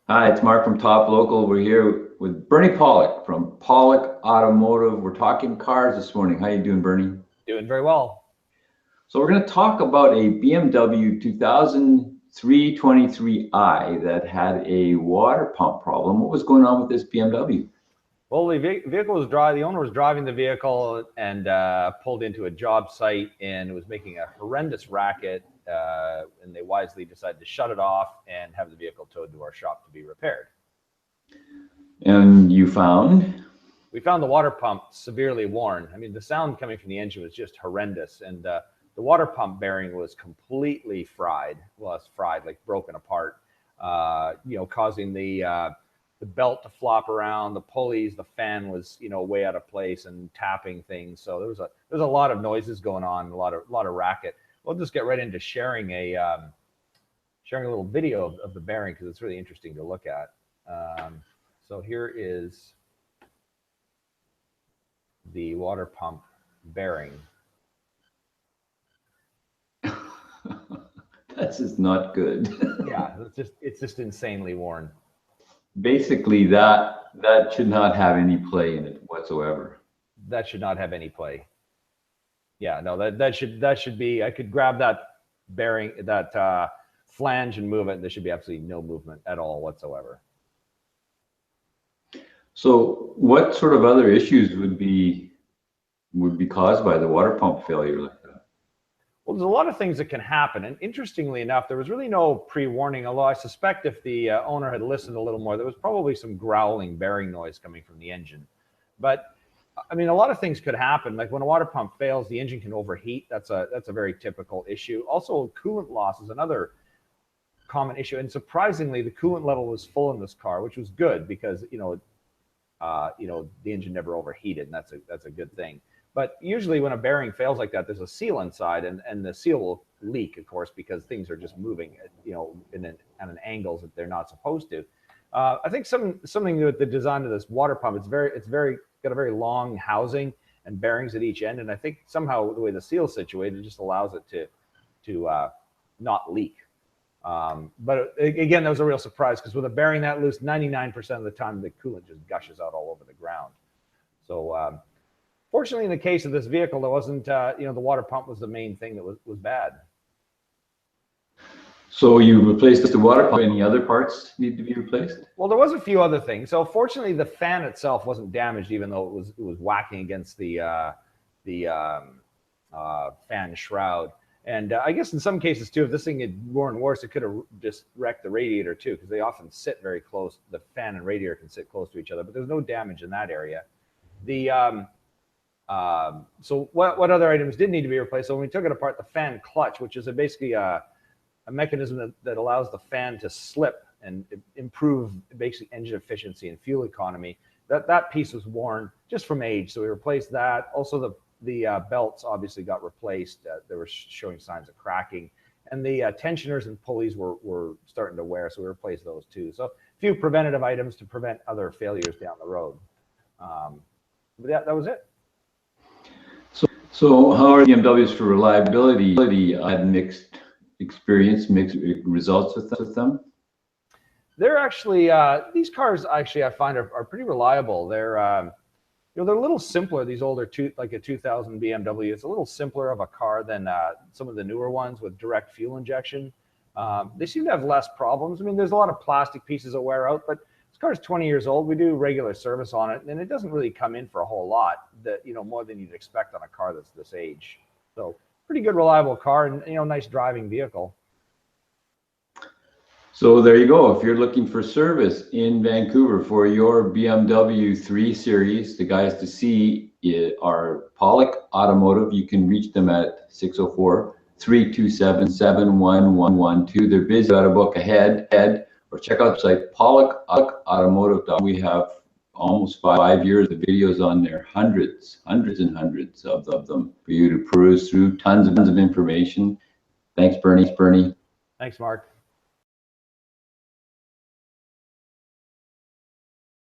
Hi, it's Mark from Top Local. We're here with Bernie Pawlik from Pawlik Automotive. We're talking cars this morning. How you doing, Bernie? Doing very well. So we're going to talk about a BMW 323i that had a water pump problem. What was going on with this BMW? Well, the the owner was driving the vehicle and pulled into a job site and was making a horrendous racket. And they wisely decided to shut it off and have the vehicle towed to our shop to be repaired. And you found? We found the water pump severely worn. I mean, the sound coming from the engine was just horrendous. And the water pump bearing was completely fried. Well, it's fried, like broken apart, causing the belt to flop around, the pulleys, the fan was, way out of place and tapping things. So there's a lot of noises going on, a lot of racket. We'll just get right into sharing a little video of the bearing because it's really interesting to look at. So here is the water pump bearing. That's just not good. Yeah, it's just insanely worn. Basically, that should not have any play in it whatsoever. That should not have any play. Yeah, no, that should be. I could grab that bearing, that flange, and move it. There should be absolutely no movement at all whatsoever. So, what sort of other issues would be caused by the water pump failure like that? Well, there's a lot of things that can happen. And interestingly enough, there was really no pre-warning, although I suspect if the owner had listened a little more, there was probably some growling bearing noise coming from the engine. But I mean, a lot of things could happen. Like when a water pump fails, the engine can overheat. That's a very typical issue. Also, coolant loss is another common issue. And surprisingly, the coolant level was full in this car, which was good because, the engine never overheated, and that's a good thing. But usually when a bearing fails like that, there's a seal inside, and the seal will leak, of course, because things are just moving, at an angles that they're not supposed to. I think something with the design of this water pump, it's very got a very long housing and bearings at each end, and I think somehow the way the seal is situated just allows it to not leak. But again, that was a real surprise because with a bearing that loose, 99% of the time the coolant just gushes out all over the ground. So. Fortunately, in the case of this vehicle, there wasn't, the water pump was the main thing that was bad. So you replaced the water pump. Any other parts need to be replaced? Well, there was a few other things. So fortunately, the fan itself wasn't damaged, even though it was whacking against the fan shroud. And I guess in some cases too, if this thing had worn worse, it could have just wrecked the radiator too, because they often sit very close. The fan and radiator can sit close to each other, but there's no damage in that area. So what other items did need to be replaced? So when we took it apart, the fan clutch, which is basically a mechanism that allows the fan to slip and improve basically engine efficiency and fuel economy, that piece was worn just from age. So we replaced that. Also the belts obviously got replaced. They were showing signs of cracking, and the tensioners and pulleys were starting to wear. So we replaced those too. So a few preventative items to prevent other failures down the road. But that was it. So how are BMWs for reliability? I had mixed experience, mixed results with them. They're actually these cars actually I find are pretty reliable. They're they're a little simpler. These older like a 2000 BMW, it's a little simpler of a car than some of the newer ones with direct fuel injection. They seem to have less problems. I mean, there's a lot of plastic pieces that wear out, but this car is 20 years old. We do regular service on it, and it doesn't really come in for a whole lot, more than you'd expect on a car that's this age. So pretty good, reliable car, and nice driving vehicle. So there you go. If you're looking for service in Vancouver for your BMW 3 Series, the guys to see are Pawlik Automotive. You can reach them at 604-327-7112. They're busy. Got to book ahead. Or check out the site, Pawlik Automotive. We have almost 5 years of videos on there, hundreds and hundreds of them for you to peruse through, tons of information. Thanks, Bernie. Thanks, Mark.